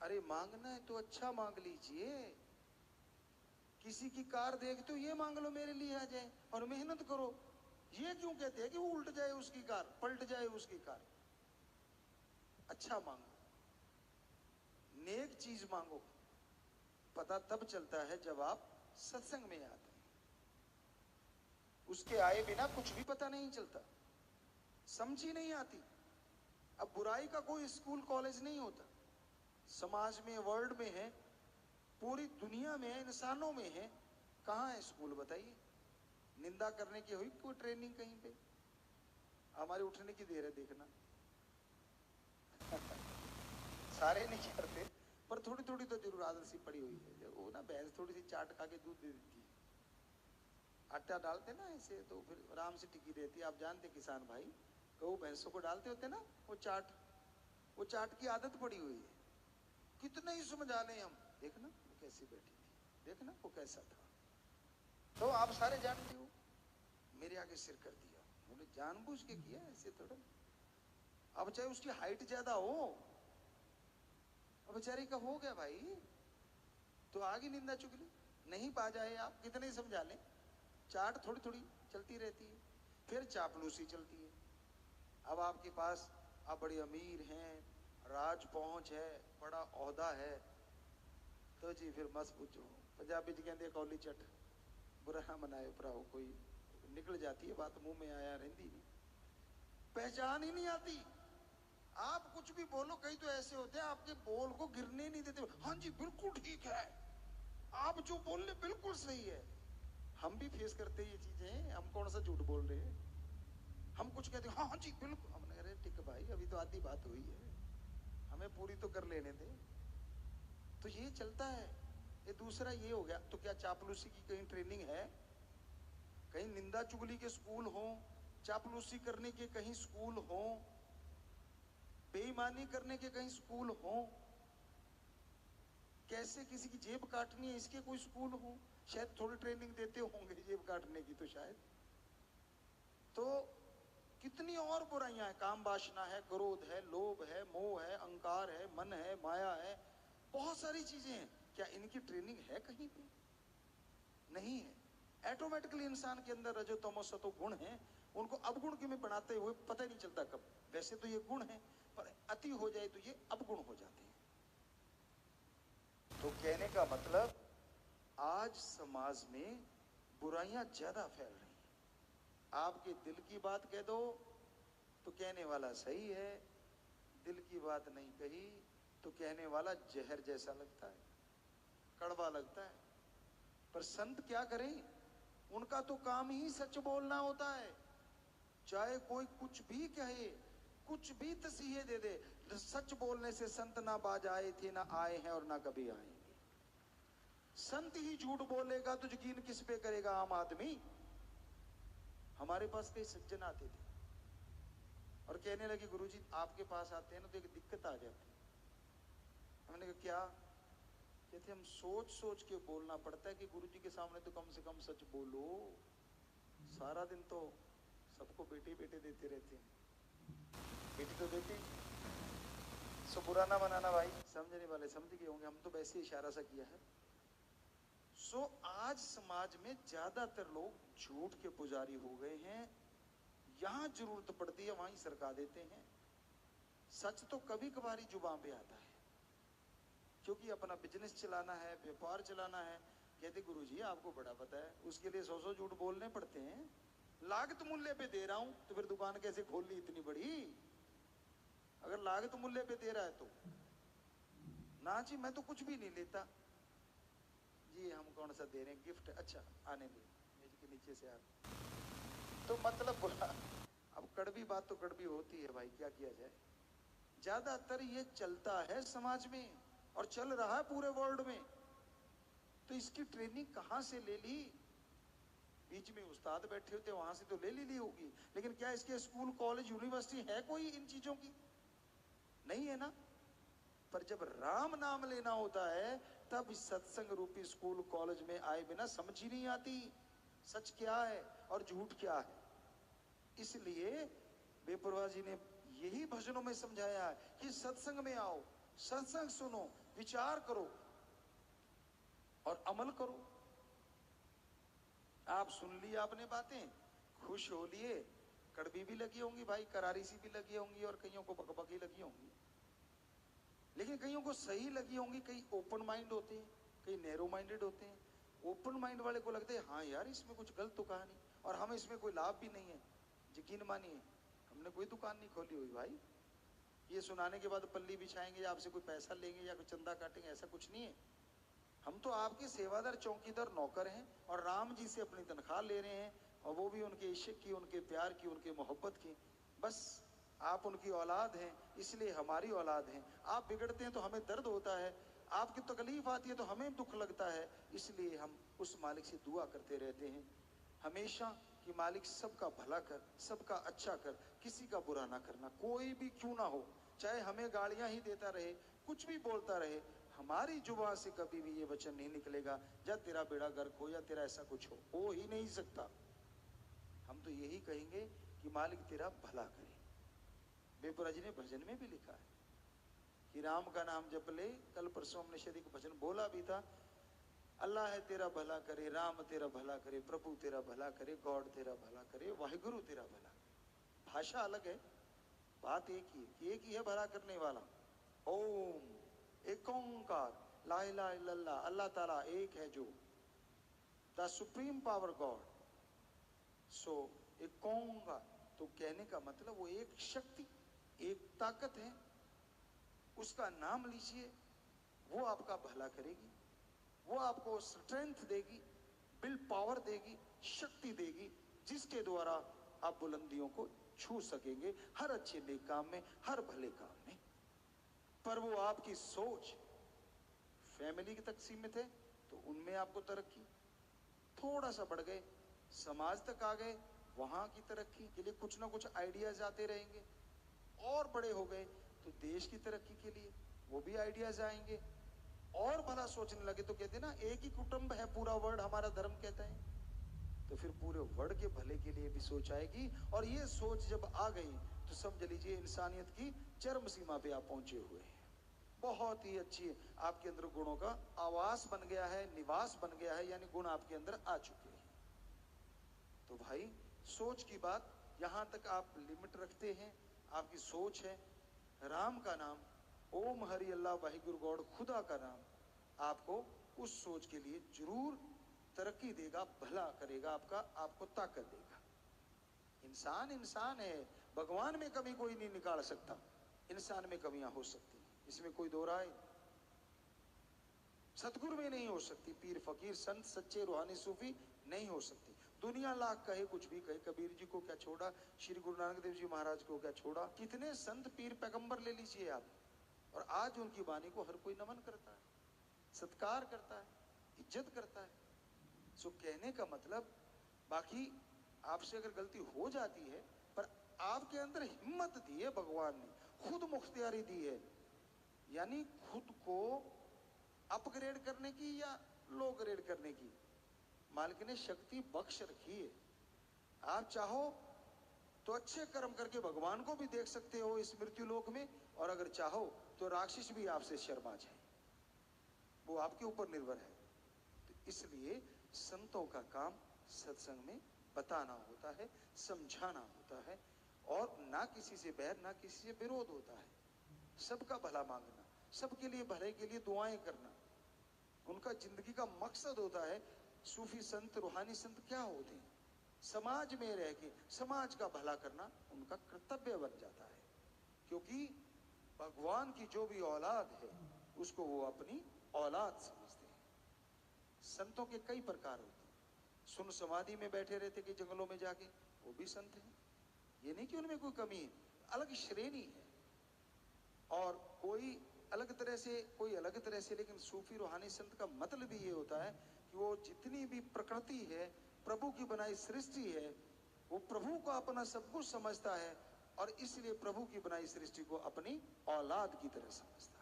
अरे मांगना है तो अच्छा मांग लीजिए। किसी की कार देखते हो ये मांग लो मेरे लिए आ जाए, और मेहनत करो। ये क्यों कहते हैं कि वो उल्ट जाए उसकी कार, पलट जाए उसकी कार? अच्छा मांगो, नेक चीज मांगो। पता तब चलता है जब आप सत्संग में आते हैं। उसके आए बिना कुछ भी पता नहीं चलता, समझ ही नहीं आती। अब बुराई का कोई स्कूल कॉलेज नहीं होता। समाज में, वर्ल्ड में है, पूरी दुनिया में, इंसानों में है। कहाँ है स्कूल बताइए? निंदा करने की हुई कोई ट्रेनिंग कहीं पे? हमारे उठने की देर है देखना। सारे नहीं करते, पर थोड़ी थोड़ी तो जरूर आदत सी पड़ी हुई है। वो ना भैंस थोड़ी सी चाट खा के दूध दे देती है, आटा डालते ना ऐसे, तो फिर आराम से टिकी रहती है। आप जानते किसान भाई, गऊ भैंसों को डालते होते ना वो चाट की आदत पड़ी हुई है। कितना ही समझा लें हम, देखना वो कैसी बैठी थी, देखना वो कैसा था। तो आप सारे जानते हो, मेरे आगे सिर कर दिया। बोले जानबूझ के किया, ऐसे थोड़ा। अब चाहे उसकी हाइट ज्यादा हो, अब बेचारी का हो गया भाई, तो आगे निंदा चुगली नहीं पा जाए, आप कितने ही समझा लें। चाट थोड़ी थोड़ी चलती रहती है, फिर चापलूसी चलती है। अब आपके पास, आप बड़े अमीर हैं, राज पहुंच है, बड़ा ओहदा है, तो जी फिर मत पूछो। पंजाबी जी कहते कौली चट, बुरा ना मनाए भराओ, कोई निकल जाती है बात, मुंह में आया रहती नहीं, पहचान ही नहीं आती। आप कुछ भी बोलो, कई तो ऐसे होते हैं आपके बोल को गिरने नहीं देते। हाँ जी बिल्कुल ठीक है, आप जो बोल रहे बिल्कुल सही है। हम भी फेस करते हैं ये चीजें, हम कौन सा झूठ बोल रहे हैं। हम कुछ कहते हैं हाँ जी बिल्कुल, हमने अरे ठीक भाई अभी तो आधी बात हुई है, हमें पूरी तो कर लेने दे। तो ये चलता है। ये दूसरा ये हो गया। तो क्या चापलूसी की कहीं ट्रेनिंग है? कहीं निंदा चुगली के स्कूल हो, चापलूसी करने के कहीं स्कूल हो, बेईमानी करने के कहीं स्कूल हो, कैसे किसी की जेब काटनी है इसके कोई स्कूल हो? शायद थोड़ी ट्रेनिंग देते होंगे जेब काटने की तो शायद। तो कितनी और बुराइयां हैं, काम वासना है, क्रोध है, लोभ है, मोह है, अहंकार है, मन है, माया है, बहुत सारी चीजें हैं। क्या इनकी ट्रेनिंग है कहीं पे? नहीं है। ऑटोमेटिकली इंसान के अंदर रजो तमो सतो गुण है, उनको अवगुण के में बनाते हुए पता ही नहीं चलता कब। वैसे तो ये गुण है, पर अति हो जाए तो ये अवगुण हो जाते हैं। तो कहने का मतलब, आज समाज में बुराइयां ज्यादा फैल रही हैं। आपके दिल की बात कह दो तो कहने वाला सही है, दिल की बात नहीं कही तो कहने वाला जहर जैसा लगता है, कड़वा लगता है। पर संत क्या करें, उनका तो काम ही सच बोलना होता है। चाहे कोई कुछ भी कहे, कुछ भी तसीहे दे दे, सच बोलने से संत ना बाज आए थे, ना आए हैं और ना कभी आएंगे। संत ही झूठ बोलेगा तो यकीन किस पे करेगा आम आदमी? हमारे पास कई सज्जन आते थे और कहने लगे गुरुजी आपके पास आते हैं ना तो एक दिक्कत आ जाती है। हमने कहा क्या? कहते हम सोच सोच के बोलना पड़ता है कि गुरुजी के सामने तो कम से कम सच बोलो, सारा दिन तो सबको बेटे बेटे देते रहते हैं, बेटी तो देते ही। सो बुरा ना मनाना भाई, समझने वाले समझ गए होंगे, हम तो वैसे इशारा सा किया है। सो आज समाज में ज्यादातर लोग झूठ के पुजारी हो गए हैं। यहां जरूरत पड़ती है वहीं सरका देते हैं। सच तो कभी कभारी जुबान पे आता है, क्योंकि अपना बिजनेस चलाना है, व्यापार चलाना है। कहते गुरुजी आपको बड़ा पता है, उसके लिए 100 झूठ बोलने पड़ते हैं। लागत मूल्य पे दे रहा हूं तो फिर दुकान कैसे खोल ली इतनी बड़ी? अगर लागत मूल्य पे दे रहा है तो ना जी, मैं तो कुछ भी नहीं लेता जी, हम कौन सा दे रहे हैं गिफ्ट, अच्छा आने दे मेज के नीचे से आ। तो मतलब बोला, अब कड़वी बात तो कड़वी होती है भाई, क्या किया जाए। ज्यादातर ये चलता है समाज में और चल रहा है पूरे वर्ल्ड में। तो इसकी ट्रेनिंग कहां से ले ली? बीच में उस्ताद बैठे होते वहां से तो ले ली होगी, लेकिन क्या इसके स्कूल कॉलेज यूनिवर्सिटी है कोई इन चीजों की? नहीं है ना। पर जब राम नाम लेना होता है तब इस सत्संग रूपी स्कूल कॉलेज में आए बिना समझ ही नहीं आती सच क्या है और झूठ क्या है। इसलिए बेपरवाह जी ने यही भजनों में समझाया है कि सत्संग में आओ, सत्संग सुनो, विचार करो और अमल करो। आप सुन ली आपने बातें, खुश हो लिए, कड़वी भी लगी होंगी भाई, करारी सी भी लगी होंगी, और कईयों को बकबकी लगी होंगी, लेकिन कईयों को सही लगी होंगी। कई ओपन माइंड होते हैं, कई नैरो माइंडेड होते हैं। ओपन माइंड वाले को लगता है हाँ यार इसमें कुछ गलत तो कहा नहीं, और हमें इसमें कोई लाभ भी नहीं है। यकीन मानिए हमने कोई दुकान नहीं खोली हुई भाई, ये सुनाने के बाद पल्ली बिछाएंगे या आपसे कोई पैसा लेंगे या कोई चंदा काटेंगे, ऐसा कुछ नहीं है। हम तो आपके सेवादार, चौकीदार, नौकर हैं, और राम जी से अपनी तनख्वाह ले रहे हैं, और वो भी उनके इश्क की, उनके प्यार की, उनके मोहब्बत की। बस आप उनकी औलाद हैं, इसलिए हमारी औलाद हैं। आप बिगड़ते हैं तो हमें दर्द होता है, आपकी तकलीफ आती है तो हमें दुख लगता है, इसलिए हम उस मालिक से दुआ करते रहते हैं हमेशा कि मालिक सबका भला कर, सबका अच्छा कर, किसी का बुरा ना करना, कोई भी क्यों ना हो, चाहे हमें गालियां ही देता रहे, कुछ भी बोलता रहे, हमारी जुबान से कभी भी ये वचन नहीं निकलेगा या तेरा बेड़ा गर्क हो या तेरा ऐसा कुछ हो ही नहीं सकता। हम तो यही कहेंगे कि मालिक तेरा भला करे। बेपराजी ने भजन में भी लिखा है कि राम का नाम जप ले, कल परसों हमने शायद एक भजन बोला भी था, अल्लाह है तेरा भला करे, राम तेरा भला करे, प्रभु तेरा भला करे, गॉड तेरा भला करे, वाहिगुरु तेरा भला करे। भाषा अलग है, बात एक ही है कि एक ही है भला करने वाला। ओम, एक ओंकार, ला इलाहा इल्लल्लाह, अल्लाह ताला एक है, जो द सुप्रीम पावर गॉड। सो एक ओंकार, तो कहने का मतलब वो एक शक्ति, एक ताकत है, उसका नाम लीजिए, वो आपका भला करेगी, वो आपको स्ट्रेंथ देगी, विल पावर देगी, शक्ति देगी, जिसके द्वारा आप बुलंदियों को छू सकेंगे, हर अच्छे नेक काम में, हर भले काम में। पर वो आपकी सोच फैमिली तक सीमित है तो उनमें आपको तरक्की, थोड़ा सा बढ़ गए समाज तक आ गए, वहां की तरक्की के लिए कुछ ना कुछ आइडियाज आते रहेंगे, और बड़े हो गए तो देश की तरक्की के लिए वो भी आइडियाज आएंगे, और भला सोचने लगे तो कहते ना एक ही कुटुंब है पूरा वर्ल्ड, हमारा धर्म कहता है, तो फिर पूरे वर्ल्ड के भले के लिए भी सोच आएगी। और ये सोच जब आ गई तो समझ लीजिए इंसानियत की चरम सीमा पे आप पहुंचे हुए हैं। बहुत ही अच्छी आपके अंदर गुणों का आवास बन गया है, निवास बन गया है, यानी गुण आपके अंदर आ चुके हैं। तो भाई सोच की बात यहां तक आप लिमिट रखते हैं, आपकी सोच है राम का नाम, ओम हरि अल्लाह वाहिगुरु गॉड, खुदा का नाम आपको उस सोच के लिए जरूर तरक्की देगा, भला करेगा आपका, आपको ताकत देगा। इंसान इंसान है, भगवान में कमी कोई नहीं निकाल सकता, इंसान में कमियां हो सकती हैं, इसमें कोई दो राय। सतगुरु में नहीं हो सकती, पीर फकीर संत सच्चे रूहानी सूफी नहीं हो सकती। दुनिया लाख कहे, कुछ भी कहे, कबीर जी को क्या छोड़ा, श्री गुरु नानक देव जी महाराज को क्या छोड़ा, कितने संत पीर पैगंबर ले लीजिए आप, और आज उनकी वाणी को हर कोई नमन करता है, सत्कार करता है, इज्जत करता है। सो कहने का मतलब, बाकी आपसे अगर गलती हो जाती है, पर आपके अंदर हिम्मत दी है भगवान ने, खुद मुख्तियारी दी है, यानी खुद को अपग्रेड करने की या लो ग्रेड करने की मालिक ने शक्ति बख्श रखी है। आप चाहो तो अच्छे कर्म करके भगवान को भी देख सकते हो इस मृत्यु लोक में, और अगर चाहो तो राक्षस भी आपसे शर्मा जाए, वो आपके ऊपर निर्भर है। तो इसलिए संतों का काम सत्संग में बताना होता है, समझाना होता है, और ना किसी से बैर ना किसी से विरोध होता है, सबका भला मांगना, सबके लिए भले के लिए दुआएं करना उनका जिंदगी का मकसद होता है। सूफी संत, रूहानी संत क्या होते हैं? समाज में रह के समाज का भला करना उनका कर्तव्य बन जाता है, क्योंकि भगवान की जो भी औलाद है उसको वो अपनी औलाद समझते हैं। संतों के कई प्रकार होते हैं, सुन समाधि में बैठे रहते कि जंगलों में जाके, वो भी संत हैं, ये नहीं कि उनमें कोई कमी है, अलग श्रेणी है, और कोई अलग तरह से, कोई अलग तरह से। लेकिन सूफी रूहानी संत का मतलब ये होता है कि वो जितनी भी प्रकृति है, प्रभु की बनाई सृष्टि है, वो प्रभु को अपना सब कुछ समझता है, और इसलिए प्रभु की बनाई सृष्टि को अपनी औलाद की तरह समझता है।